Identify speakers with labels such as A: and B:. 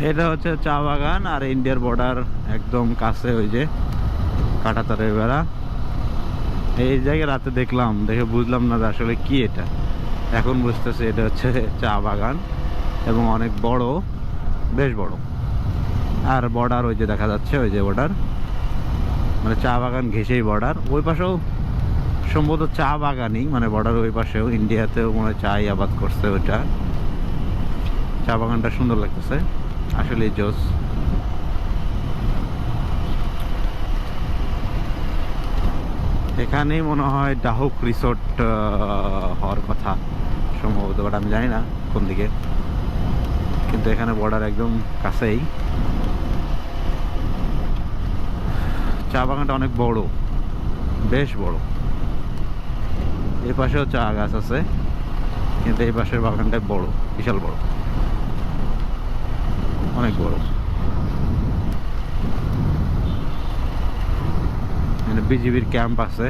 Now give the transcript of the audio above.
A: এটা হচ্ছে চা বাগান আর ইন্ডিয়ার বর্ডার একদম কাছে, ওই যে কাঁটাতারের বেড়া। এই জায়গায় রাতে দেখলাম, দেখে বুঝলাম না যে আসলে কি এটা। এখন বুঝতেছে এটা হচ্ছে চা বাগান এবং অনেক বড়, বেশ বড়। আর বর্ডার ওই যে দেখা যাচ্ছে, ওই যে বর্ডার, মানে চা বাগান ঘেঁষেই বর্ডার। ওই পাশেও সম্ভবত চা বাগানই, মানে বর্ডার ওই পাশেও ইন্ডিয়াতেও মনে হয় চাই আবাদ করছে ওইটা। চা বাগানটা সুন্দর লাগতেছে আসলে, জোস। এখানেই মনে হয় ডাহুক রিসোর্ট হওয়ার কথা সম্ভবত, বাট আমি জানি না কোন দিকে। কিন্তু এখানে বর্ডার একদম কাছেই। চা বাগানটা অনেক বড়, বেশ বড়। এই পাশেও চা গাছ আছে, কিন্তু এই পাশের বাগানটা বড়, বিশাল বড়, অনেক বড়। মানে বিজিবির ক্যাম্প আছে।